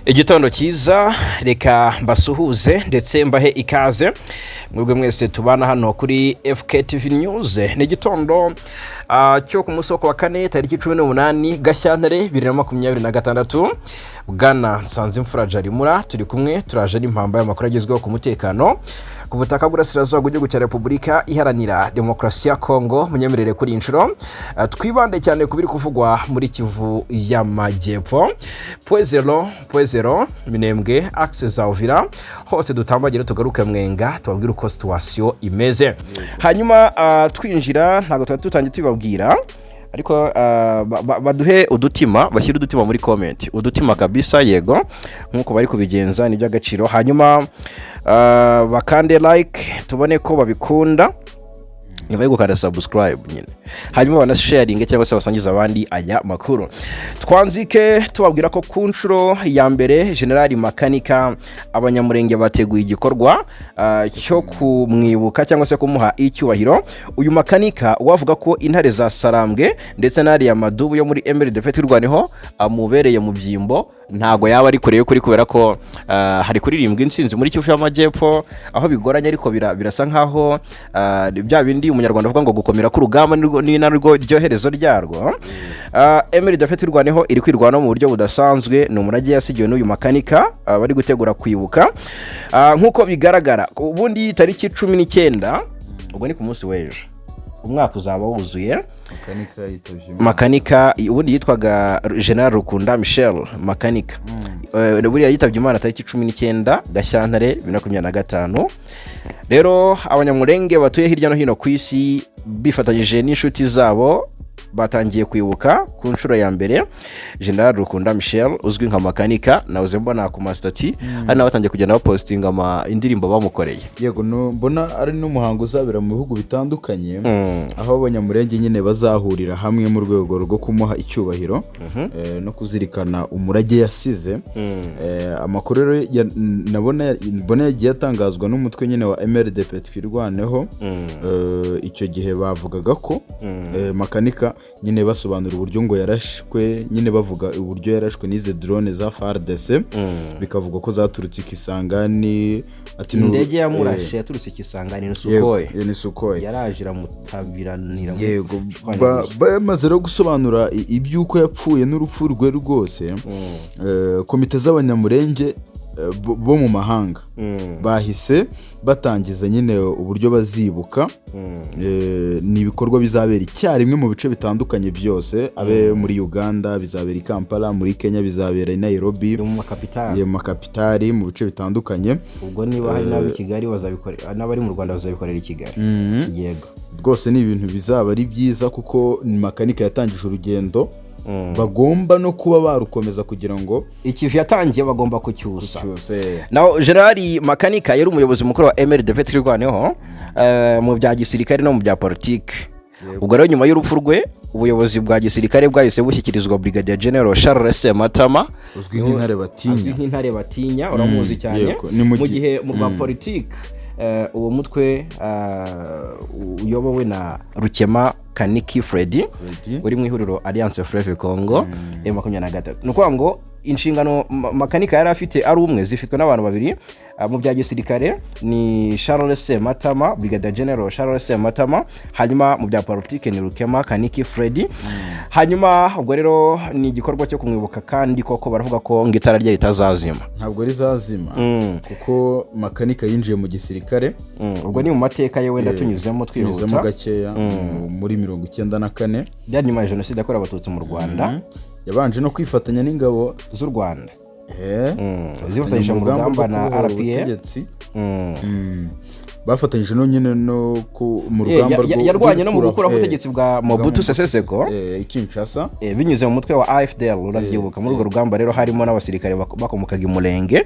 Igitondo cyiza reka mbasuhuze ndetse mbahe ikaze mwebwe mwese tubana hano kuri FKTV News. Ni igitondo cyo ku musoko wa kane tariki 18 Gashyantare 2026. Bwana Nsanze Mfura Jarimura turi kumwe turaje n'impamba y'amakuru agezweho ku mutekano ku butaka Burasirazuba bw'igihugu cya Repubulika Iharanira Demokarasi ya Congo. Munyemerere kuri inshuro twibande cyane kubiri kuvugwa muri Kivu y Amajyepfo. Poezero Minembwe Axe za Uvira hose dutambagire tugaruke mwenga tubabwira uko situation imeze. Hanyuma twinjira ntago tutangiye tubabwira ariko baduhe udutima, bashyira udutima muri comment, udutima kabisa yego nkuko bari kubigenza ni by'agaciro. Hanyuma bakande like tubone ko babikunda, nyuma yo gukanda subscribe nyine, hanyuma bana sharing cyangwa se basangiza abandi aya makuru. Twanzike tubabwira ko ku nshuro ya mbere General Makanika abanyamurenge bateguye igikorwa cyo kumwibuka cyangwa se kumuha icyubahiro. Uyu Makanika wavuga ko intare za Sarambwe ndetse n'ari ya Madubu yo muri M23 rwaneho amubereye mu byimbo, ntago yaba ari kure yo kuri kubera ko hari kuririmbwa insinzi muri Kivu y Amajyepfo aho bigoranye, ariko birasa nkaho bya bindi umunyarwanda avuga ngo gukomera ku rugamba ni narwo ryoherezo ryarwo. M23 rwaneho iri kwirwana mu buryo budasanzwe, ni umurage yasigiwe n'uyu Makanika bari gutegura kwibuka nkuko bigaragara. Ubundi tariki 19 ubwo ni ku munsi w'ejo umwaka uzaba wuzuye. Makanika ubundi yitwaga General Rukunda Michel Makanika. Buriya yitabye Imana tariki 19 Gashyantare 2025. Rero abanyamurenge batuye hirya no hino ku isi bifatanyije n'inshuti zabo batangiye kwibuka ku nshuro ya mbere General Rukunda Michel uzwi nka Makanika. Nawuze mbona ku mastati hano batangiye kugenda bapostinga indirimbo bamukoreye. Yego no mbona ari n'umuhango uzabera mu bihugu bitandukanye aho abanyamurenge nyine bazahurira hamwe mu rwego rwo kumuha icyubahiro no kuzirikana umurage yasize. Amakuru rero nabona yagiye atangazwa n'umutwe nyine wa MRDP twirwaneho. Icyo gihe bavugaga ko Makanika nyine basobanura uburyo ngo yarashwe, nyine bavuga uburyo yarashwe n'ize drone za FARDC. Bikavuga ko zaturutse Kisangani, ati indege yamurashe yaturutse Kisangani ni Sukhoi yarajira mutabiranira. Yego bamaze rero gusobanura ibyuko yapfuye n'urupfu rwe rwose. Komite z'abanyamurenge bo mu mahanga bahise batangiza nyine uburyo bazibuka. Ni ibikorwa bizabera icyarimwe mu bice bitandukanye byose, abe muri Uganda bizabera i Kampala, muri Kenya bizabera i Nairobi, mu makapitali mu bice bitandukanye. Ubwo niba hari n'ab'i Kigali bazabikorera, n'abari mu Rwanda bazabikorera i Kigali. Yego rwose ni ibintu bizaba ari byiza kuko Makanika yatangije urugendo bagomba no kuba barukomeza kugira ngo ikivi yatangiye bagomba kucyusa. Naho General Makanika yari umuyobozi mukuru wa MRDP twirwaneho mu bya gisirikare no mu bya politike. Ubwo rero nyuma y'urupfu rwe ubuyobozi bwa gisirikare bwahise bushyikirizwa Brigadier General Charles Matama uzwi nk'intare batinya, uramuzi cyane. Mu gihe mu bya politike uwo mutwe uyobowe na Rukema Kaniki Freddy uri mu ihuriro Alliance Fleuve Congo M23. Nuko ngo inshingano Makanika yari afite ari umwe zifitwe n'abantu babiri. Mu bya gisirikare ni Charles Matama, Brigadier General Charles Matama. Hanyuma mu bya politike ni Rukema Kaniki Freddy. Hanyuma ubwo rero ni igikorwa cyo kumwibuka, kandi koko baravuga ko ngitara rye ritazazima. Ntabwo rizazima kuko Makanika yinjiye mu gisirikare. Ubwo ni mu mateka ye wenda tunyuzemo twihuta gakeya muri 1994 bya nyuma ya jenoside yakorewe abatutsi mu Rwanda. Yabanje no kwifatanya n'ingabo z'u Rwanda zifatanyije mu rugamba na RPA. Bafatanyije no nyine no mu rugamba rwo yarwanye no mu gukora ubutegetsi bwa Mobutu Sese Seko Kinshasa binyuze mu mutwe wa AFDL. Urabyibuka muri urwo rugamba rero harimo n'abasirikare bakomokaga i Murenge.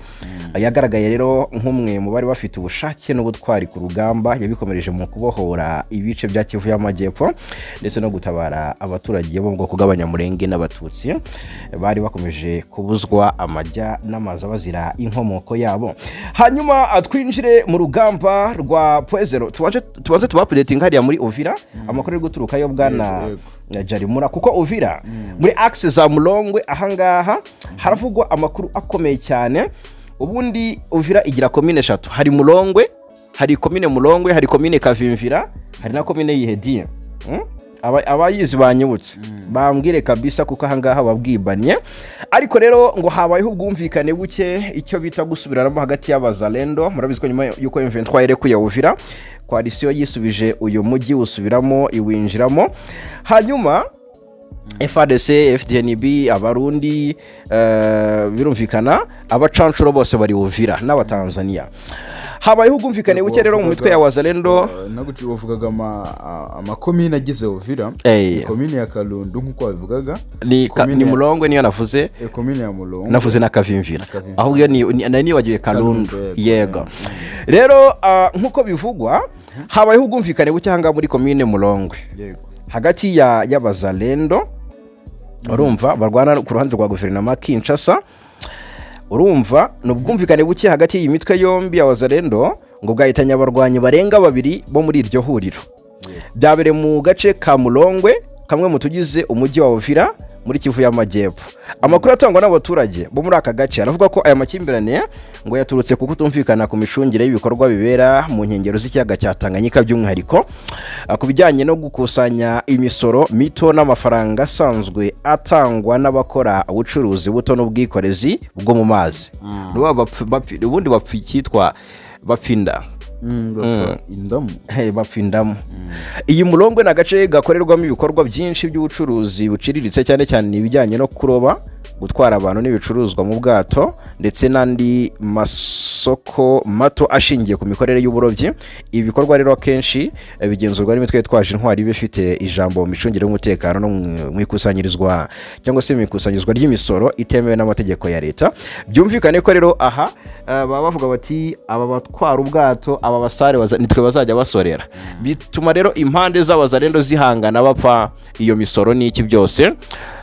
Yagaragaye rero nk'umwe mu bari bafite ubushake n'ubutwari ku rugamba. Yabikomereje mu kubohora ibice bya Kivu y Amajyepfo ndetse no gutabara abaturage bo mu bwoko bw'abanyamurenge n'abatutsi bari bakomeje kubuzwa amajya n'amazi bazira inkomoko yabo. Hanyuma twinjire mu rugamba rwa Poezero tubanze tubapdating hariya muri Uvira amakuru ari guturuka yo bwana Jarimura kuko Uvira muri axe za Mulongwe ahangaha haravugwa amakuru akomeye cyane. Ubundi Uvira igira commune 3 hari Mulongwe, hari commune Mulongwe, hari commune Kavimvira, hari na commune Yihediye. Abayizi banyibutse bambwire kabisa kuko ahangaha babwibanye. Ariko rero ngo habayeho ubwumvikane buke icyo bita gusubirana hagati y'abazalendo. Murabiziko nyuma yuko M23 irekuye Uvira, coalition yisubije uyu mujyi usubiramo iwinjiramo. Hanyuma FARDC, FDNB, abarundi birumvikana abacancuro bose bari Uvira n'abatanzania. Habayeho ubwumvikane buke rero mu mitwe ya wazalendo. Naguci bavugaga amakomine agize Uvira, komine ya Kalundu nkuko bavugaga, ni Mulongwe niyo navuze, komine ya Mulongwe navuze na Kavimvira, aho iyo ni wagiye Kalundu. Yego rero nkuko bivugwa habayeho ubwumvikane buke hanga muri komine Mulongwe hagati y'abazalendo urumva barwana ku ruhande rwa guverinoma Kinshasa. Urumva no bwumvikane buke hagati y'imitwe yombi ya wazalendo ngo bwahitanya abarwanyi barenga 2 bo muri iryo huriro. Byabere mu gace ka Mulongwe kamwe mu tugize umujyi wa Uvira muri Kivu y Amajyepfo. Amakuru atangwa n'abaturage bo muri aka gace aravuga ko aya makimbirane ngo yaturutse ku kutumvikana ku micungire y'ibikorwa bibera mu nkengero z'ikiyaga cya Tanganyika, by'umwihariko ku bijyanye no gukusanya imisoro mito n'amafaranga asanzwe atangwa n'abakora ubucuruzi buto n'ubwikorezi bwo mu mazi. Ubundi bapfikitwa bapfinda bapfindamu. Iyi Mulongwe na gace gakorerwamo ibikorwa byinshi by'ubucuruzi buciriritse cyane cyane ibijyanye no kuroba, gutwara abantu n'ibicuruzwa mu bwato ndetse n'andi masoko mato ashingiye ku mikorere y'uburobyi. Ibi bikorwa rero kenshi bigenzurwa n'imitwe yitwaje intwari bifite ijambo mu micungire y'umutekano no mu ikusanyirizwa cyangwa se mu ikusanyirizwa ry'imisoro itemewe n'amategeko ya leta. Byumvikane ko rero aha baba bavuga bati aba batwara ubwato aba basare nitwe bazajya basorera. Bituma rero impande z'abazalendo zihangana bapfa iyo misoro n'iki byose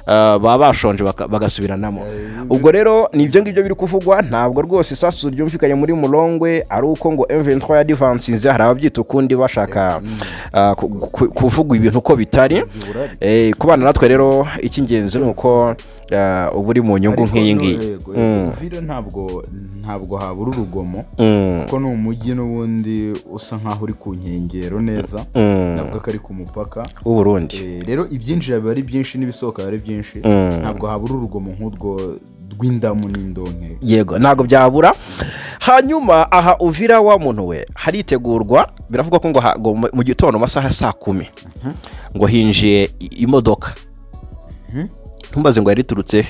baba bashonje bagasubiranamo. Ubwo rero nivyo ngibyo biri kuvugwa, ntabwo rwose isasu ryumvikanye muri Mulongwe ari uko ngo M23 ya divansinze hari ababyita ukundi bashaka kuvuga ibintu ko bitari. Kubana natwe rero icy'ingenzi nuko uburi mu nyungu nk'iyi ngiyi. Uvira ntabwo habura urugomo kuko no umujyi n'ubundi usa nkaho uri ku nkengero neza, nabwo kari ku mupaka w'u Burundi. Rero ibyinjira bari byinshi n'ibisohoka bari byinshi, ntabwo habura urugomo nk'urwo rw'indamu n'indonke. Yego ntabwo byabura. Hanyuma aha Uvira wa muntu we haritegurwa, biravuga ko ngo mu gitondo masaha 10 ngo hinjiye imodoka. Ntumbaze ngo yariturutse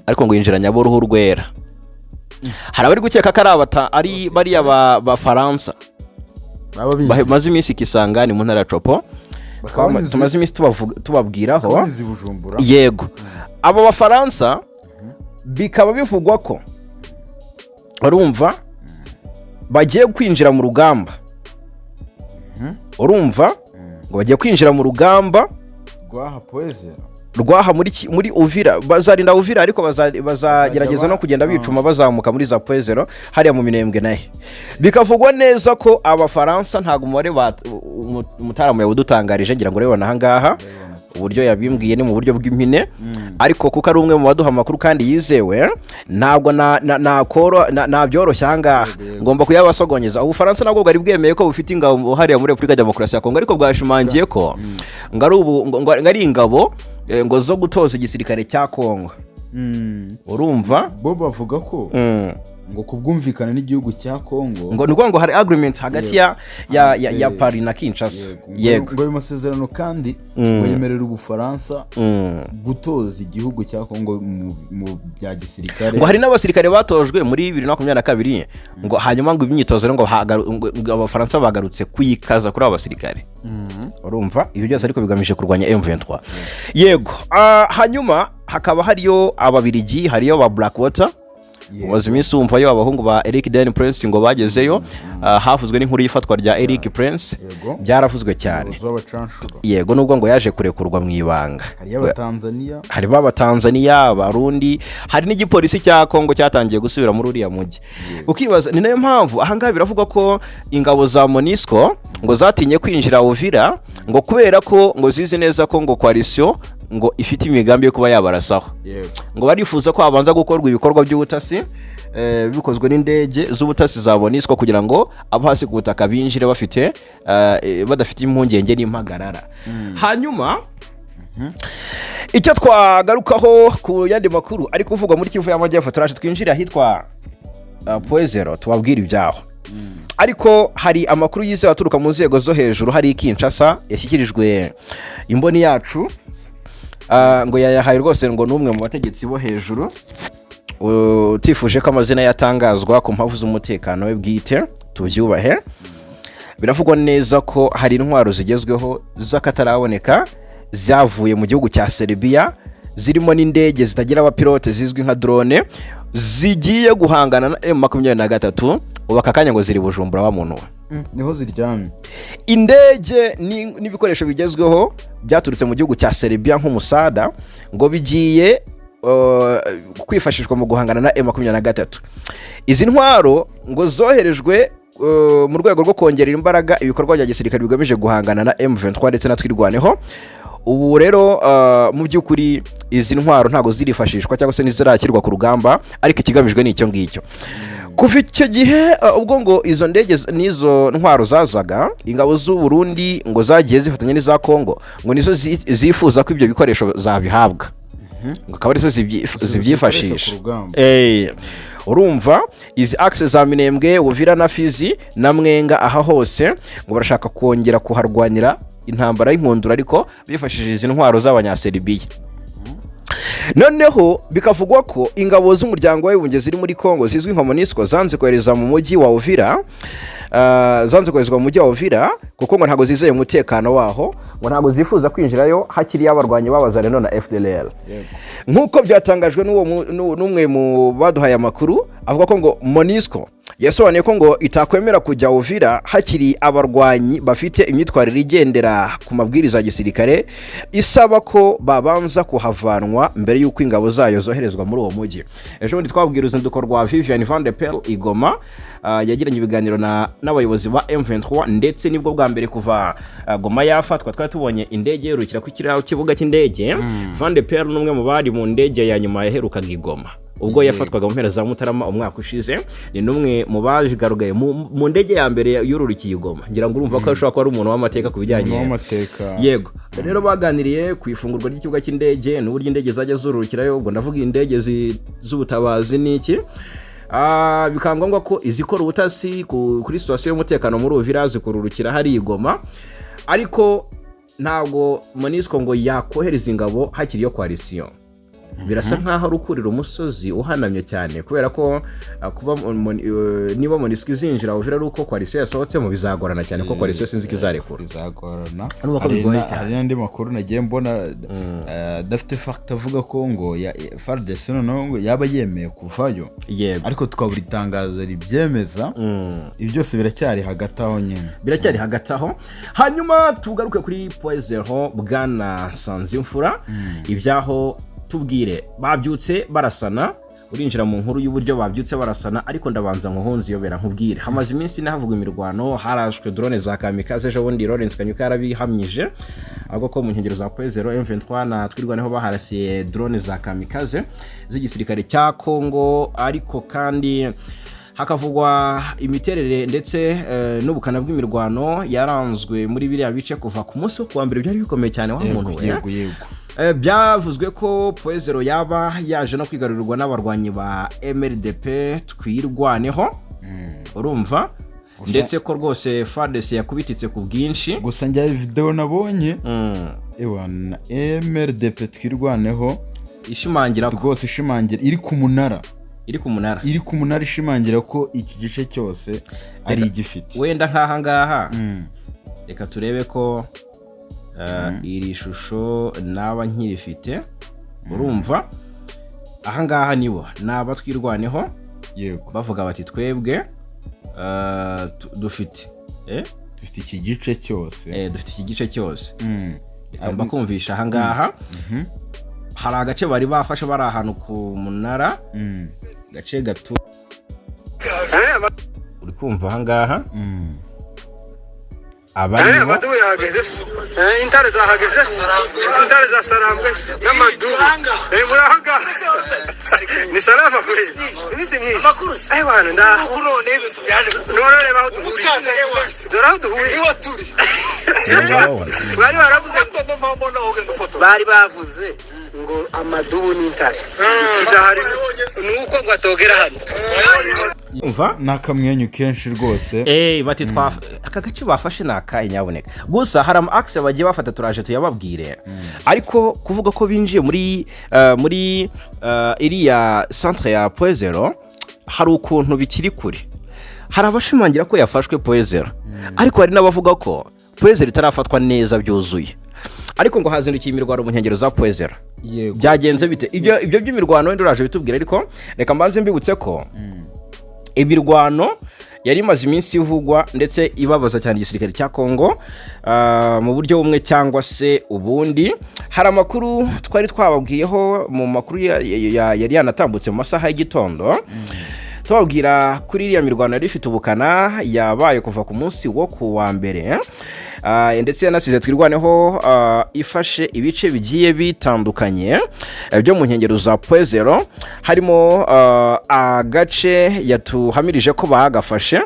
ariko ngo yinjira Nyaboruhu rwera. Hari abari gukeka ko ari bari aba Faransa bamaze iminsi Kisangani mu ntara ya Copo, tumaze iminsi tubabwiraho. Yego abo Bafaransa bikaba bivugwa ko urumva bagiye kwinjira mu rugamba. Urumva ngo bagiye kwinjira mu rugamba rwaha muri Uvira. Bazarinda Uvira ariko bazagerageza no kugenda bicuma bazamuka muri za Poezero hariya mu Minembwe nahe. Bikavugwa neza ko abafaransa ntago umubare umutaramu yawudutangarije, ngira ngo urebana ahangaha uburyo yabimbwiye ni mu buryo bw'impine, ariko kuko ari umwe mu baduha amakuru kandi yizewe ntabwo nabyoroshya ahangaha, ngomba kuyabasogonyeza. Ubufaransa nabwo bwari bwemeye ko bufite ingabo hariya muri Repubulika Demokarasi ya Congo, ariko bwashimangiye ko ngari ingabo ngo zo gutoza igisirikare cya Congo. Urumva bo bavuga ko ngo kubwumvikana n'igihugu cya Congo ngo hari agreement hagati ya Paris na Kinshasa. Yego ngo amasezerano kandi ngo yemerera Ubufaransa gutoza igihugu cya Congo mu bya gisirikare. Ngo hari n'abasirikare batojwe muri 2022 ngo hanyuma ngo imyitozo ngo Abafaransa bagarutse kuyikaza kuri abasirikare. Urumva ibyo byose ariko bigamije kurwanya M23. Yego hanyuma hakaba hariyo ababirigi, hariyo ba Blackwater, umaze iminsi wumva yo abahungu ba Eric Den Prince ngo bagezeyo havuzwe n'inkuru y'ifatwa rya Eric Prince byaravuzwe cyane yego nubwo ngo yaje kurekurwa mu ibanga hari b'Abatanzania abarundi hari n'igipolisi cya Congo cyatangiye gusubira muri uriya mujyi ukibaza ni nayo mpamvu ahangaha biravuga ko ingabo za MONUSCO ngo zatinye kwinjira Uvira ngo kubera ko ngo zizi neza ko ngo coalition ngo ifite imigambi yo kuba yabarasaho ngo barifuza ko habanza gukorwa ibikorwa by'ubutasi bikozwe n'indege z'ubutasi za MONUSCO kugira ngo abo hasi ku butaka binjire bafite badafite impungenge n'impagarara hanyuma icyo twagarukaho ku yandi makuru ari kuvugwa muri Kivu y Amajyepfo turaje twinjira ahitwa Poezero tubabwira ibyaho ariko hari amakuru yizewe aturuka mu nzego zo hejuru hari Kinshasa yashyikirijwe imboni yacu ngo yayahaye rwose ngo n'umwe mu bategetsi bo hejuru utifuje ko amazina yatangazwa ku mpamvu z'umutekano we bwite tubyubahe biravugwa neza ko hari intwaro zigezweho z'akataraboneka zavuye mu gihugu cya Serbia zirimo n'indege zitagira abapilote zizwi nka drone zigiye guhangana na M23 ubaka kanya ngo ziri Bujumbura wa muntu niho ziryamye indege n'ibikoresho bigezweho byaturutse mu gihugu cya Serbia nk'umusada ngo bigiye kwifashishwa mu guhangana na M23 izi ntwaro ngo zoherejwe mu rwego rwo kongerera imbaraga ibikorwa bya gisirikare bigamije guhangana na M23 ndetse na twirwaneho ubu rero mu by'ukuri izi ntwaro ntago zirifashishwa cyangwa se nizirakirwa ku rugamba ariko ikigamijwe ni icyo ngicyo kuva icyo gihe ubwo ngo izo ndege n'izo ntwaro zazaga ingabo z'u Burundi ngo zagiye zifatanya n'iza Congo ngo nizo zifuza ko ibyo bikoresho zabihabwa ngo akaba arizo zibyifashisha urumva izi axe za Minembwe Uvira na Fizi na Mwenga aha hose ngo barashaka kongera kuharwanira intambara y'inkundura ariko bifashishije izi ntwaro z'abanyaserbiya noneho bikavugwa ko ingabo z'umuryango w'Abibumbye ziri muri Congo zizwi nka MONUSCO zanze kohereza mu mujyi wa Uvira kuko ngo ntago zizeye umutekano waho ngo ntago zifuza kwinjirayo hakiri abarwanyi babazana na FDLR nkuko byatangajwe n'umwe mu baduhaye amakuru avuga ko ngo MONUSCO yasobanuye ko ngo itakwemera kujya Uvira hakiri abarwanyi bafite imyitwarire igendera ku mabwiriza ya gisirikare isaba ko babanza kuhavanwa mbere y'uko ingabo zayo zoherezwa muri uwo mujyi ejo bundi twabwira uruzinduko rwa Vivian Van de Pel Igoma yagiranye ibiganiro n'abayobozi ba M23 ndetse nibwo bwa mbere kuva Goma yafatwa twari tubonye indege yerukira ku kibuga cy'indege Van de Pel n'umwe mu bari mu ndege ya nyuma yaherukaga Igoma ubwo yafatwaga mu mpera za Mutarama umwaka ushize ni numwe mu bajigarugaye mu ndege ya mbere y'ururikiye Igoma ngira ngo urumva ko ashobora kuba ari umuntu w'amateka kubijyanye yego rero baganiriye ku ifungurwa ry'ikibuga cy'indege n'uburyo indege zajya zururukirayo ubwo ndavuga indege z'ubutabazi n'iki bikangombwa ko izikora ubutasi kuri situation y'umutekano muri Uvira zikururukira hari Igoma ariko ntabwo MONUSCO ngo yakohereza ingabo hakiri yo coalition birasa nkaho rukurira umusozi uhanamye cyane kubera ko kuba niba MONUSCO izinjira Uvira ari uko coalition yasohotse mu bizagorana cyane ko coalition sinzi kizarekura bizagorana hari n'andi makuru nagiye mbona dafite fact avuga ko ngo ya FARDC ngo yaba yemeye kuvayo ariko tukabura itangazo ribyemeza ibyo byose biracyari hagati aho nyine biracyari hagati aho hanyuma tugaruke kuri Poezero bwana Sanzimfura ibyaho tubwire babyutse barasana urinjira mu nkuru y'uburyo babyutse barasana ariko ndabanza nkuhunze yobera nkubwire hamaze iminsi nahavuga imirwano harashwe drone za kamikaze ejo bundi Lawrence Kanyuka yarabihamyije ahubwo ko mu nkengero za Poezero M23 na twirwaneho baharasiye drone za kamikaze z'igisirikare cya Congo ariko kandi hakavugwa imiterere ndetse n'ubukana bw'imirwano yaranzwe muri biriya bice kuva ku munsi wo kuwa mbere byari bikomeye cyane wa muntu yego byavuzwe ko Poezero yaba yaje no kwigarurirwa n'abarwanyi ba MRDP twirwaneho urumva ndetse ko rwose FARDC yakubititse ku bwinshi gusa njya video nabonye ewana MRDP twirwaneho ishimangira rwose ishimangira iri ku munara ishimangira ko iki gice cyose ari igifite wenda nkaha ngaha reka turebe ko iri shusho naba nkirifite urumva ahangaha nibo naba twirwaneho yego bavuga bati twebwe dufite iki gice cyose dufite iki gice cyose igomba kumvisha ahangaha hari agace bari bafashe bari ahantu ku munara gace gato uri kumva ahangaha abari batu yageze intare za hageze intare za sarambwe n'amadubu murahaga ni salama kweli nisi mwishi amakuru bana ndakuru nebe tubyaje none baho duhuri dora duhuri iwa turi bari baravuze ngo mpambo no ugenda foto bari bavuze ngo amadubu n'intare kidahari nuko ngo atogera hano umva nakamwenyu kenshi rwose bati aka gace bafashe nakaye nyaboneka gusa hari axe bagiye bafata turaje tuyababwire ariko kuvuga ko binjiye muri iriya centre ya Poezero hari ukuntu bikiri kure hari abashimangira ko yafashwe Poezero ariko hari n'abavuga ko Poezero itarafatwa neza byuzuye ariko ngo hazindukiye imirwano mu nkengero za Poezero byagenze bite ibyo by'imirwano wenda uraje bitubwira ariko reka mbanze mbibutse ko ibirwano yari imaze iminsi ivugwa ndetse ibabaza cyane igisirikare cya Congo mu buryo bumwe cyangwa se ubundi. Hari amakuru twari twababwiyeho mu makuru yari yanatambutse mu masaha y'igitondo tubabwira kuri iriya mirwano yari ifite ubukana yabaye kuva ku munsi wo ku wa mbere ndetse yanasize twirwaneho ifashe ibice bigiye bitandukanye byo mu nkengero za Poezero harimo agace yatuhamirije ko bahagafashe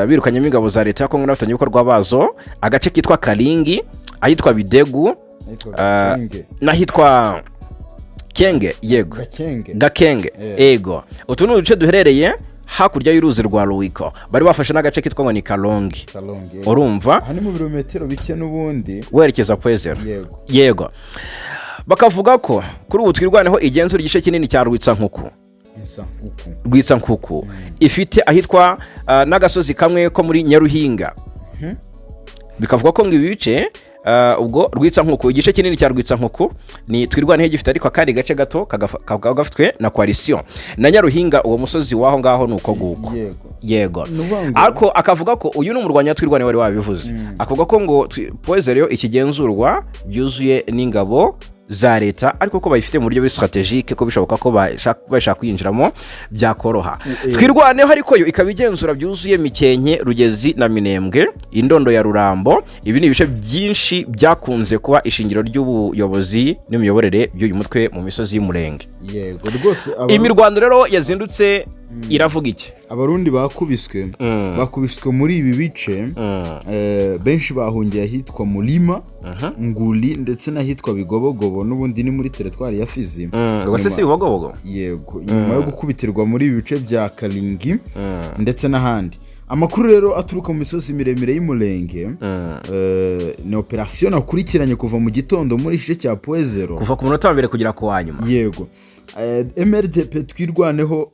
birukanyemo ingabo za leta ya Congo n'abafatanyabikorwa bazo, agace kitwa Kalingi, ahitwa Bidegu, n'ahitwa Kenge, yego Gakenge, ego. Utu ni uduce duherereye hakurya y'uruzi rwa Ruwiko. Bari bafashe n'agace kitwa ngo ni Kalongi. Urumva? Hani mu birometero bike n'ubundi werekeza Poezero. Yego. Bakavuga ko kuri ubu twirwaneho igenzura igice kinini cya Rwitsankuku ifite ahitwa n'agasozi kamwe ko muri Nyaruhinga. Bikavuga ko ngo ibi bice ubwo Rwitsankuku igice kinini cya Rwitsankuku ni twirwaneho gifite ariko kandi gace gato kagafitwe na coalition na Nyaruhinga. Uwo musozi waho ngaho nuko guko yego ariko akavuga ko uyu n'umurwanya twirwane wari wabivuze akavuga ko ngo Poezero ikigenzurwa byuzuye n'ingabo za leta ariko ko bayifite mu buryo strategique ko bishoboka ko bashaka kwinjiramo byakoroha. Twirwaneho ariko yo ikabigenzura byuzuye Mikenke, Rugezi na Minembwe, Indondo ya Rurambo. Ibi ni ibice byinshi byakunze kuba ishingiro ry'ubuyobozi n'imiyoborere by'uyu mutwe mu misozi y'umurenge. Yego rwose imirwano rero yazindutse iravuga iki? Abarundi bakubiswe muri ibi bice benshi bahungiye ahitwa Mulima, Nguli ndetse n'ahitwa Bigobogobo n'ubundi ni muri teritwari ya Fizi. Gose si Bigobogobo? Yego, nyuma yo gukubitirwa muri ibi bice bya Kalingi ndetse n'ahandi. Amakuru rero aturuka mu misozi miremire y'umurenge ni operation akurikiranye kuva mu gitondo muri igice cya Poezero kuva ku munota wa mbere kugera ku wa nyuma. Yego, MRDP twirwaneho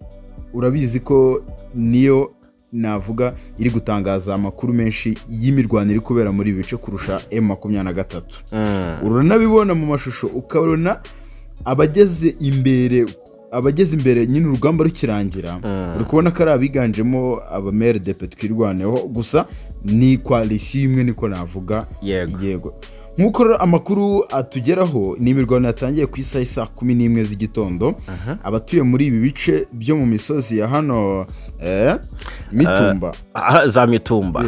urabizi ko niyo navuga iri gutangaza amakuru menshi y'imirwano iri kubera muri ibi bice kurusha M23. Uranabibona mu mashusho ukabona abageze imbere nyine urugamba rukirangira uri kubona ko ari abiganjemo MRDP twirwaneho gusa ni coalition imwe niko navuga. Yego nkuko amakuru atugeraho ni imirwano yatangiye ku isaha 11 z'igitondo. Abatuye muri ibi bice byo mu misozi ya hano Mitumba za Mitumba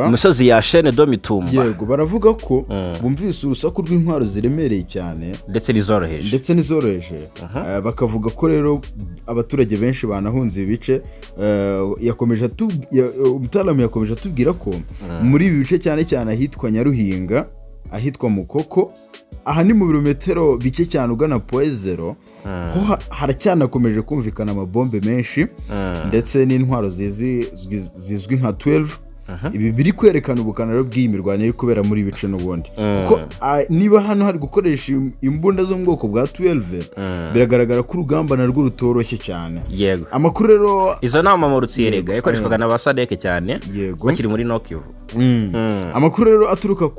umusozi ya Chaîne do Mitumba. Yego baravuga ko bumvise urusaku rw'intwaro ziremereye cyane ndetse nizoroheje. Bakavuga ko rero abaturage benshi banahunze ibice. Umutalamu yakomeje atubwira ko muri ibi bice cyane cyane ahitwa Nyaruhinga, ahitwa Mukoko, aha ni mu birometero bike cyane ugana Poezero ho haracyanakomeje kumvikana amabombe menshi ndetse n'intwaro zizwi nka 12. Ibi biri kwerekana ubukana rero bw'imirwano iri kubera muri bice n'ubundi kuko niba hano hari gukoresha imbunda zo mu bwoko bwa 12 biragaragara ko urugamba narwo rutoroshye cyane. Yego, amakuru rero izo nama mu rutsiyerega yakoreshwaga na basadeke cyane bakiri muri Nokivu. Amakuru rero aturuka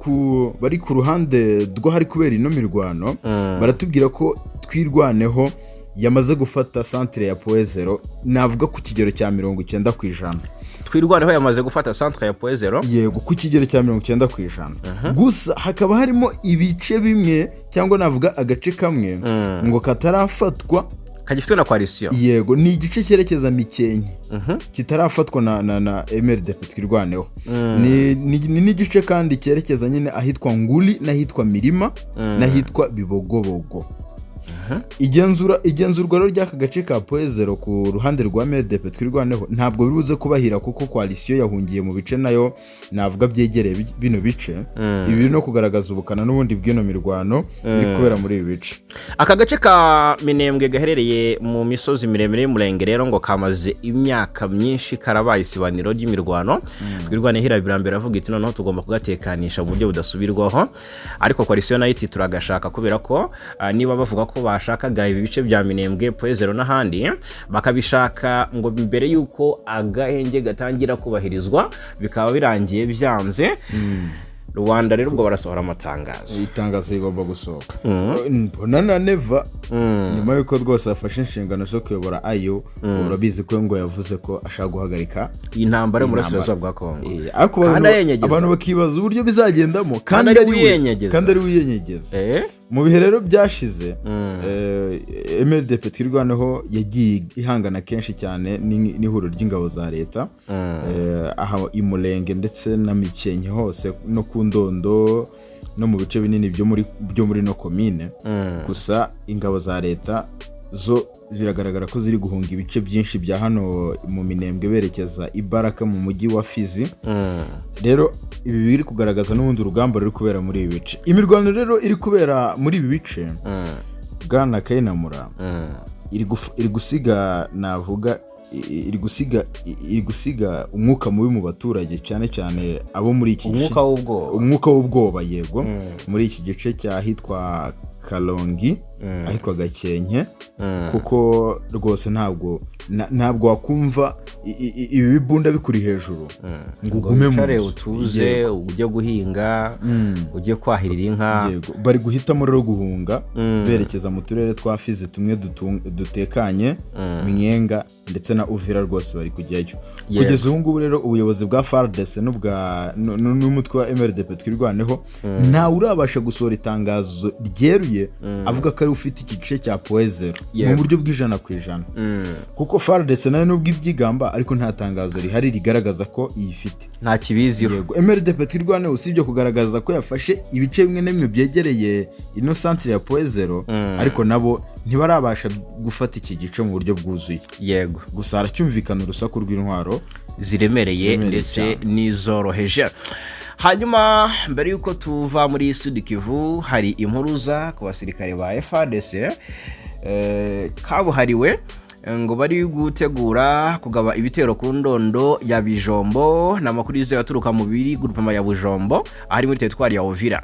bari ku ruhande rwo hari kubera ino mirwano baratubwira ko twirwaneho yamaze gufata centre ya Poezero navuga ku kigero cya 90%. Twirwaneho yamaze gufata centre ya Poezero yego ku kigero cya 90%. Gusa hakaba harimo ibice bimwe cyangwa navuga agace kamwe ngo katarafatwa kagifitwe na coalition. Yego ni igice cyerekeza Mikenke kitarafatwa na MRDP twirwaneho. Ni igice kandi cyerekeza nyine ahitwa Nguli n'ahitwa Mirima n'ahitwa Bibogobogo. Igenzurwa rero ry'aka gace ka Poezero ku ruhande rwa MRDP twirwaneho ntabwo biruze kubahira kuko coalition yahungiye mu bice nayo navuga byegereye bino bice. Ibi no kugaragaza ubukana n'ubundi bw'ino mirwano ikubera muri ibi bice. Aka gace ka Minembwe gaherereye mu misozi miremire y'umurenge rero ngo kamaze imyaka myinshi karabaye isibaniro ry'imirwano. Twirwane hirabirambere avuga iti noneho tugomba kugatekanisha mu buryo budasubirwaho, ariko coalition nayo iti turagashaka kubera ko niba bavuga ko bashakaga ibi bice bya Minembwe Poezero n'ahandi bakabishaka ngo mbere yuko agahenge gatangira kubahirizwa bikaba birangiye byanze. Rwanda rero ubwo barasohora amatangazo. Itangazo rigomba gusohoka. Mbona neva nyuma yuko rwose afashe inshingano zo kuyobora ayo urabizi ko ngo yavuze ko ashaka guhagarika intambara mu Burasirazuba bwa Congo. Abantu bakibaza uburyo bizagendamo kandi ari wiyenyegeza. Mu bihe rero byashize MRDP twirwaneho yagiye ihangana kenshi cyane n'ihuriro ry'ingabo za leta aha imurenge ndetse na Mikenke hose no ku Ndondo no mu bice binini byo muri no commune. Gusa ingabo za leta zo biragaragara ko ziri guhunga ibice byinshi bya hano mu Minembwe berekeza Ibaraka mu mujyi wa Fizi. Rero ibi biri kugaragaza n'ubundi urugamba ruri kubera muri ibi bice. Imirwano rero iri kubera muri ibi bice Bwana Kayinamura iri gusiga navuga iri gusiga umwuka mubi mu baturage cyane cyane abo muri iki gice. Umwuka w'ubwoba yego muri iki gice cyahitwa Kalongi ahitwa Gakenke kuko rwose ntabwo wakumva ibi bibunda bikuri hejuru ngo ugume mu kare utuze ujye guhinga ujye kwahirira inka. Yego bari guhitamo rero guhunga berekeza mu turere twa Fizi tumwe dutekanye Mwenga ndetse na Uvira rwose bari kujyayo. Kugeza ubu ngubu rero ubuyobozi bwa FARDC n'umutwe wa MRDP twirwaneho nta urabasha gusohora itangazo ryeruye avuga ko ari ufite iki gice cya Poezero mu buryo bw'100%. Kuko FARDC nayo nubwo ibyigamba ariko nta tangazo rihari rigaragaza ko iyifite. Nta kibiziho. Yego MRDP twirwaneho usibye kugaragaza ko yafashe ibice bimwe n'imwe byegereye ino centre ya Poezero ariko nabo ntibarabasha gufata iki gice mu buryo bwuzuye. Yego gusa haracyumvikana urusaku rw'intwaro ziremereye ndetse n'izoroheje. Hanyuma mbere yuko tuva muri Sud Kivu hari impuruza ku basirikare ba FARDC kabuhariwe ngo bari gutegura kugaba ibitero ku Ndondo ya Bijombo n'amakuru yizewe aturuka mu biri groupement ya Bujombo ahari muri Ibitwaro ya Uvira.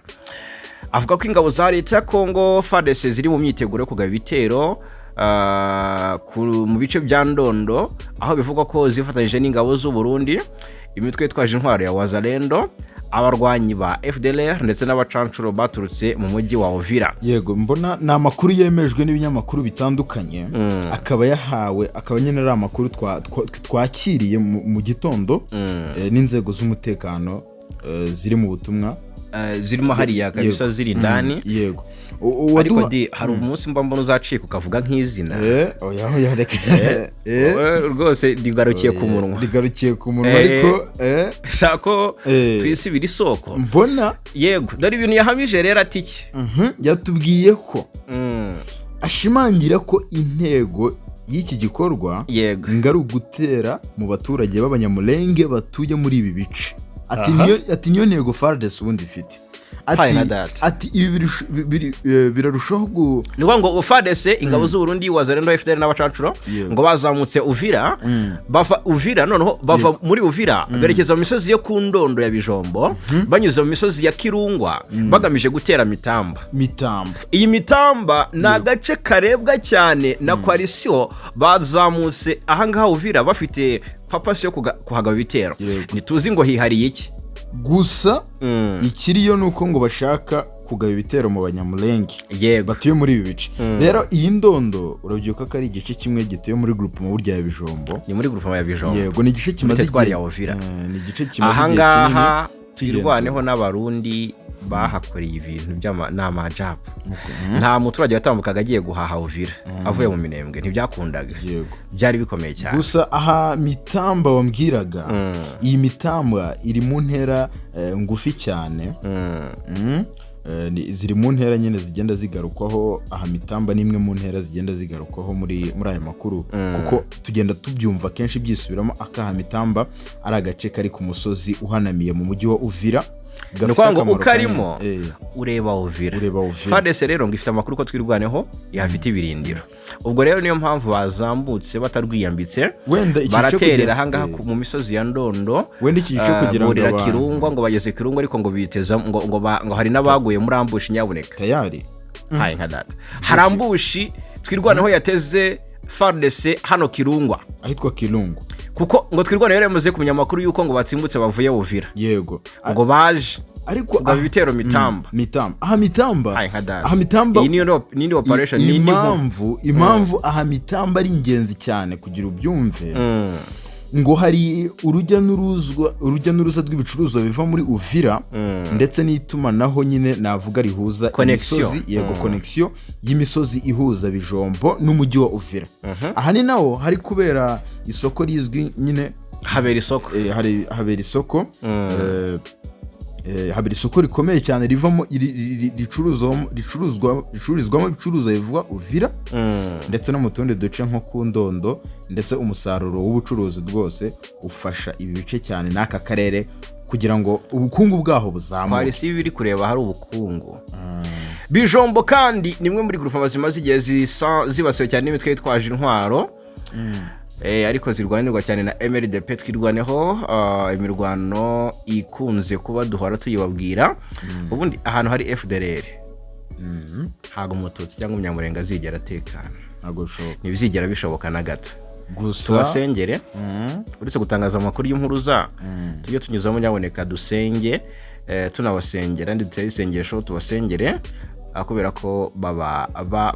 Avuga ko ingabo za leta ya Congo FARDC ziri mu myiteguro yo kugaba ibitero mu bice bya Ndondo aho bivugwa ko zifatanyije n'ingabo z'u Burundi, imitwe yitwaje intwaro ya Wazalendo, abarwanyi ba FDLR ndetse n'abacancuro baturutse mu mujyi wa Uvira. Yego mbona na makuru yemejwe n'ibinyamakuru bitandukanye akaba nyine ari amakuru twakiriye mu gitondo n'inzego z'umutekano ziri mu butumwa zirimo hariya kabisa ziri ndani. Yego ariko hari umunsi mbona uzacika ukavuga nk'izina oya reka rwose digarukiye ku munwa ariko shako twisibira isoko mbona. Yego dore ibintu yahamije rero atiki yatubwiye ko ashimangira ko intego y'iki gikorwa ngari ugutera mu baturage b'abanyamulenge batuye muri ibi bice. Ati niyo ntego FARDC ubundi ifite. Ati ibi birarushaho nuko ngo FARDC ingabo z'u Burundi Wazalendo FDL n'abacancuro ngo bazamutse Uvira bava Uvira noneho bava muri Uvira berekeza mu misozi yo ku Ndondo ya Bijombo banyuze mu misozi ya Kirungwa bagamije gutera Mitamba. Iyi Mitamba na gace karebwa cyane na coalition bazamutse aha ngaha Uvira bafite papasi yo kuhagaba ibitero. Nituzi ngo hihariye iki gusa ikiriyo nuko ngo bashaka kugaba ibitero mu banyamulenge yego batuye muri ibi bice. Rero iyi ndondo urabyuka ko ari igice kimwe gituye muri groupe mu burya ya Bijombo. ni muri groupe ya Bijombo Yego ni igice kimaze Ibitwaro ya Uvira. ni igice kimaze ahangaha twirwaneho n'abarundi bahakoreye ibintu by'amajabo. Nta muturage watambukaga agiye guhaha Uvira avuye mu Minembwe, ntibyakundaga. Byari bikomeye cyane. Gusa aha mitamba wambwiraga, iyi mitamba iri mu ntera ngufi cyane. Ziri mu ntera nyine zigenda zigarukwaho. Aha mitamba ni imwe mu ntera zigenda zigarukwaho muri aya makuru, kuko tugenda tubyumva kenshi byisubiramo. Akaha mitamba ari agace kari ku musozi uhanamiye mu mujyi wa Uvira. Nukwanga ukarimo ureba Uvira. FARDC rero ngifite amakuru ko twirwaneho yafite ibirindiro. Ubwo rero niyo mpamvu bazambutse batarwiyambitse, baraterera ahangaha mu misozi ya Ndondo. Wenda iki cyo kugira ngo burira Kirungwa, ngo bageze Kirungwa ariko ngo biteza ngo hari n'abaguye muri ambushi nyabuneka tayari. Hayi nka data harambushi twirwaneho yateze FARDC hano Kirungwa, ahitwa Kirungwa, kuko ngo twirwaneho yamaze kumenya amakuru yuko ngo batsimbutse bavuye Uvira. Yego ngo baje ariko ibitero mitamba. Aha mitamba iyi ni operation ni impamvu aha mitamba ari ingenzi cyane kugira ubyumve. Ngo hari urujya n'uruza rw'ibicuruzwa biva muri Uvira, ndetse n'itumanaho nyine navuga rihuza imisozi. Yego connection y'imisozi ihuza Bijombo n'umujyi wa Uvira. Aha ni naho hari kubera isoko rizwi nyine habera isoko. Habera isoko rikomeye cyane rivamo ricururizwamo ibicuruzwa bivuga Uvira, ndetse no mu tundi duce nko ku Ndondo. Ndetse umusaruro w'ubucuruzi rwose ufasha ibi bice cyane n'aka karere kugira ngo ubukungu bwaho buzamuke. Polisi biri kureba hari ubukungu. Bijombo kandi nimwe muri groupe bazima zigiye zibasiwe cyane n'imitwe yitwaje intwaro. Ariko zirwanirwa cyane na MRDP twirwaneho. Imirwano ikunze kuba duhora tuyibabwira. Ubundi ahantu hari FDLR ntago umututsi cyangwa umunyamurenga azigera atekana, ntibizigera bishoboka na gato. Gusa tubasengere uretse gutangaza amakuru y'impuruza, tujye tunyuzamo nyaboneka dusenge, tunabasengera ndetse isengesho tubasengere, kubera ko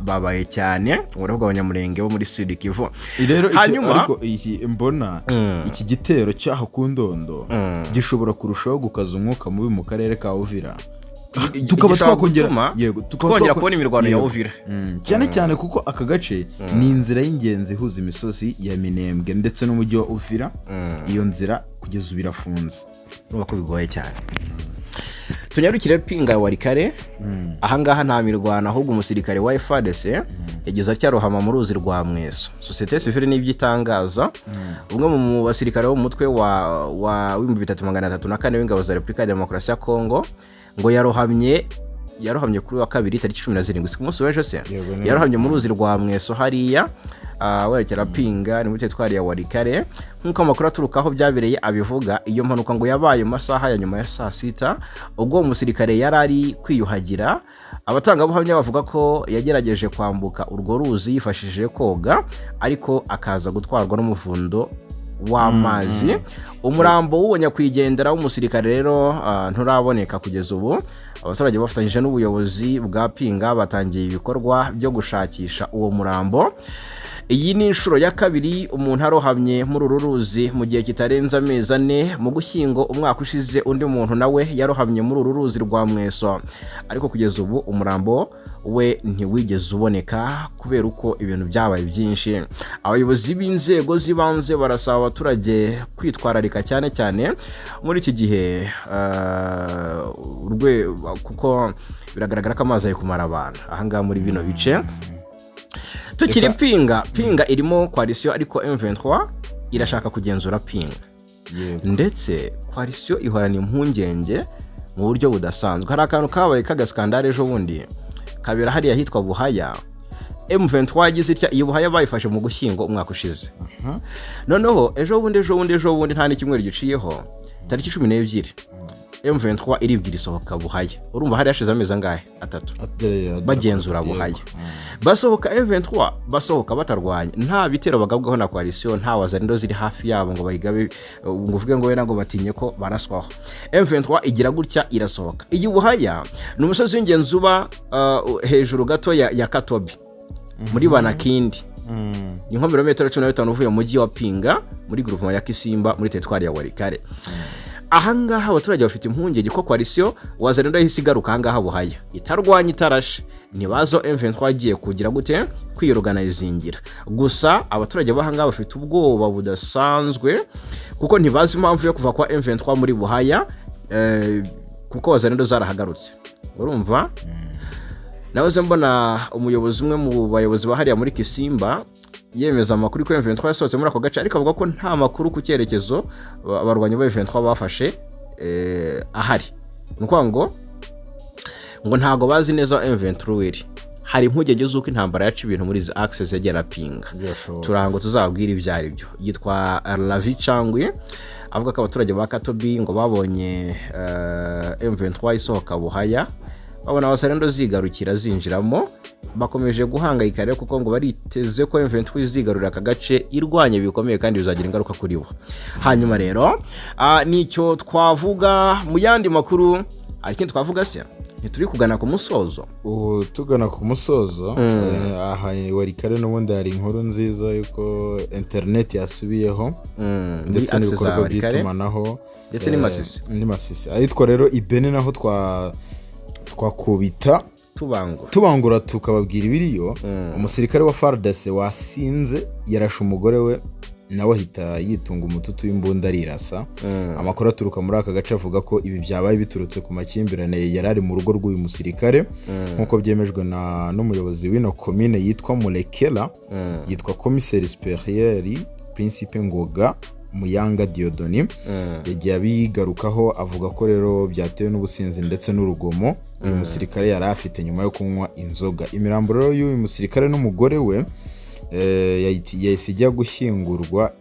babaye cyane uravuga abanyamurenge bo muri Sud Kivu. Hanyuma ariko iki mbona iki gitero cyaho ku Ndondo gishobora kurushaho gukaza umwuka mubi mu karere ka Uvira. Tukaba twakongera kubona imirwano ya Uvira cyane kuko aka gace ni inzira y'ingenzi ihuza imisozi ya Minembwe ndetse n'umujyi wa Uvira. Iyo nzira kugeza ubu irafunze, urumva ko bigoye cyane. Tunyarukire pinga warikare. Ahangaha nta mirwano, ahubwo umusirikare wa FARDC yageze cyarohama mu ruzi rwa Mweso. Societe civile nibyitangaza, umwe mu basirikare bo mu mutwe wa 2334 w'ingabo za Repubulika Iharanira Demokarasi ya Congo, ngo yarohamye kuri wa kabiri tariki 17 ku munsi w'ejo se. Yarohamye mu ruzi rwa Mweso hariya werekera pinga ni muri Ibitwaro ya warikare. Nkuko amakuru aturuka aho byabereye abivuga, iyo mpanuka ngo yabaye masaha ya nyuma ya saa sita, ubwo umusirikare yarari kwiyuhagira. Abatanga buhamya bavuga ko yagerageje kwambuka urwo ruzi yifashishije koga, ariko akaza gutwarwa n'umuvundo w'amazi. Umurambo w'uwo nyakwigendera w'umusirikare rero nturaboneka kugeza ubu. Abaturage bafatanyije n'ubuyobozi bwa pinga batangiye ibikorwa byo gushakisha uwo murambo. Iyi ni inshuro ya kabiri umuntu arohamye muri uru ruzi mu gihe kitarenza amezi 4. Mu Gushyingo umwaka ushize undi muntu nawe yarohamye muri uru ruzi rwa Mweso, ariko kugeza ubu umurambo we ntiwigeze uboneka kubera uko ibintu byabaye byinshi. Abayobozi b'inzego zibanze barasaba abaturage kwitwararika cyane muri iki gihe, kuko biragaragara ko amazi ari kumara abantu ahangaha muri bino bice. Tukiri pinga irimo coalition, ariko M23 irashaka kugenzura pinga. Ndetse coalition ihorana impungenge mu buryo budasanzwe. Hari akantu kabaye kagaskandale ejo bundi kabera hariya hitwa Buhaya. M23 yagize itya iyo Buhaya bayifashe mu Gushyingo umwaka ushize. Noneho ejo bundi nta n'icyumweru giciyeho tariki 12 M23 iribwira isohoka Buhaya. Urumva hari hashize amezi angahe? 3 bagenzura Buhaya. Basohoka M23 basohoka batarwanya, nta bitero bagabwaho na coalition, nta wazarindo ziri hafi yabo ngo bayigabe ngo uvuge ngo wenda ngo batinye ko baraswaho. M23 igira gutya irasohoka. Iyi Buhaya ni umusozi w'ingenzi uba hejuru gato ya Katobi muri Banakindi. Ni nko kilometero 15 uvuye mu mujyi wa Pinga muri groupement ya Kisimba muri teritwari ya Warikare. Ahangaha abaturage bafite impungenge ko coalition wazarenda hisigaruka ahangaha Buhaya itarwanya itarashe, nibazo M23 agiye kugira gute kwiyorganizingira. Gusa abaturage bahangaha bafite ubwoba budasanzwe kuko ntibazi impamvu yo kuva kwa M23 muri Buhaya, kuko wazarenda zarahagarutse. Urumva? Nawe mbona umuyobozi umwe mu bayobozi bahariya muri Kisimba yemeza amakuru ko M23 yasohotse muri ako gace, ariko avuga ko nta makuru ku cyerekezo abarwanyi ba M23 bafashe ahari. Nuko ngo ntago bazi neza M23 iri. Hari impungenge z'uko intambara yaca ibintu muri izi access yagera Pinga. Turango tuzabwira ibyari byo. Yitwa Lavi Changwe avuga ko abaturage ba Katobi ngo babonye M23 isohoka Buhaya, babona abasarendo zigarukira zinjiramo, bakomeje guhangayika rero kuko ngo bariteze ko M23 izigarurira aka gace irwanye bikomeye kandi bizagira ingaruka kuri bo. Hanyuma rero nicyo twavuga mu yandi makuru. Ariko twavuga se ntituri kugana ku musozo. Tugana ku musozo, aha Warikare n'ubundi hari inkuru nziza yuko internet yasubiyeho ndetse n'ibikorwa by'itumanaho ndetse ni Masisi. Ahitwa rero Ibene naho twakubita tubangura tukababwira ibiriyo. Umusirikare wa FARDC wasinze yarashe umugore we, nawe ahita yitunga umututu w'imbunda arirasa. Amakuru aturuka muri aka gace avuga ko ibi byabaye biturutse ku makimbirane yarari mu rugo rw'uyu musirikare, nkuko byemejwe n'umuyobozi w'ino commune yitwa Mulekela, yitwa Commissaire Supérieur Principe Ngoga Muyanga Diodoni. Yagiye abigarukaho avuga ko rero byatewe n'ubusinzi ndetse n'urugomo uyu musirikare yari afite nyuma yo kunywa inzoga. Imirambo rero y'uyu musirikare n'umugore we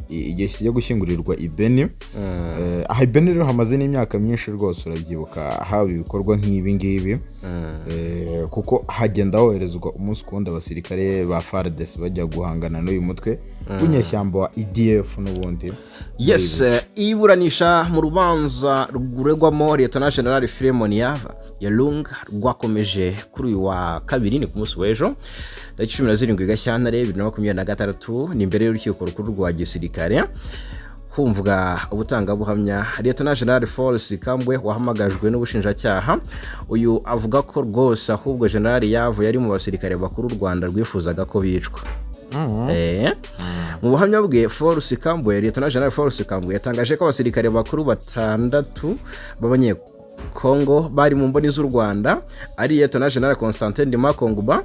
yahise gushyingurirwa Ibeni. Aha Ibeni rero hamaze n'imyaka myinshi rwose, urabyibuka haba ibikorwa nk'ibi ngibi, kuko hagenda hoherezwa umunsi kundi abasirikare ba FARDC bajya guhangana n'uyu mutwe w'inyeshyamba wa EDF n'ubundi. Yes, iburanisha mu rubanza ruregwamo Lieutenant General Filemon Yalunga rwakomeje kuri uyu wa kabiri, ni ku munsi w'ejo tariki 17 Gashyantare 2026, ni imbere y'urukiko rukuru rwa gisirikare. Humvwa ubutangabuhamya Lieutenant General Force Kambwe wahamagajwe n'ubushinjacyaha. Uyu avuga ko rwose ahubwo General Yavu yari mu basirikare bakuru u Rwanda rwifuzaga ko bicwa. Mu buhamya bwe Force Kambwe, Lieutenant General Force Kambwe yatangaje ko abasirikare bakuru 6 b'abanye Congo bari mu mboni z'u Rwanda, ari Lieutenant General Constantin Dimakonguba,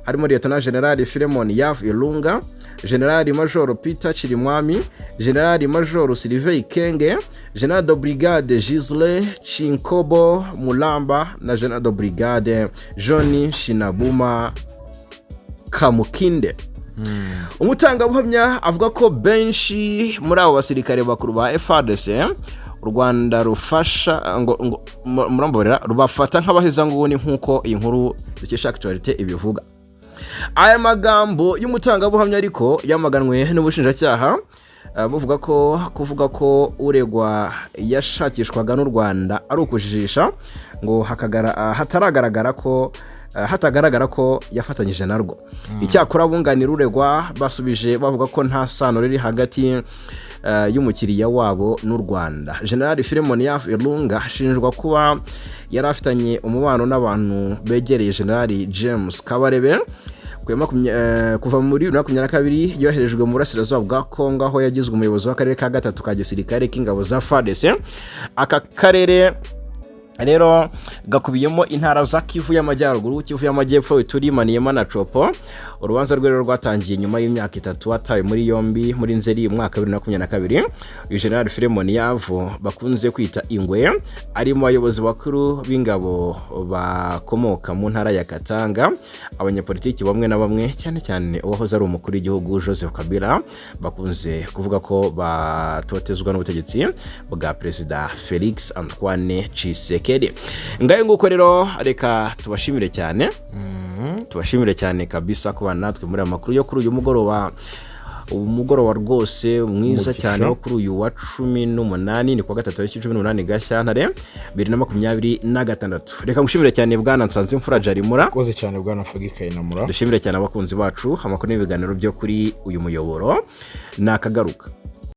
harimo Lieutenant General Filemon Yalunga, General Major Peter Chirimwami, General Major Sylvain Kenge, General de Brigade Gisle Chinkobo Mulamba na General de Brigade Johnny Shinabuma Kamukinde. Umutangabuhamya avuga ko benshi muri abo basirikare bakuru ba FARDC u Rwanda rufasha ngo muramborera rubafata nk'abaheza nguni nkuko iyi nkuru dukesha Actuality ibivuga. Aya magambo y'umutangabuhamya ariko yamaganwe n'ubushinjacyaha buvuga ko kuvuga ko uregwa yashakishwaga n'u Rwanda ari ukujijisha ngo hatagaragara ko yafatanyije narwo. Icyakora bunganira uregwa basubije bavuga ko nta sano riri hagati y'umukiriya wabo n'u Rwanda. General Filemon Yalunga ashinjwa kuba yari afitanye umubano n'abantu begereye General James Kabarebe kuva muri 2022 yoherejwe mu Burasirazuba bwa Congo, aho yagizwe umuyobozi w'akarere ka 3 ka gisirikare k'ingabo za FARDC. Aka karere rero gakubiyemo intara za Kivu y'Amajyaruguru, Kivu y Amajyepfo, Ituri, Maniema na Chopo. urubanza rwe rwatangiye nyuma y'imyaka 3 ataye muri yombi muri Nzeri umwaka 2022. uyu General Filemon Yavu bakunze kwita Ingwe ari mu bayobozi bakuru b'ingabo bakomoka mu ntara ya Katanga. Abanyapolitiki bamwe na bamwe cyane cyane uwahoze ari umukuru w'igihugu Joseph Kabila bakunze kuvuga ko batotezwa n'ubutegetsi bwa Perezida Felix Antoine Tshisekedi. Ngaye nguko rero reka tubashimire cyane kabisa kuba natwe muri amakuru yo kuri uyu mugoroba rwose mwiza cyane wo kuri uyu wa 18 ni kwa gatatu 18 Gashyantare 2026. Reka ngushimire cyane bwana Nsanze Mfura Jarimura. Koze cyane bwana Fagika Inamura. Dushimire cyane abakunzi bacu amakuru n'ibiganiro byo kuri uyu muyoboro nakagaruka.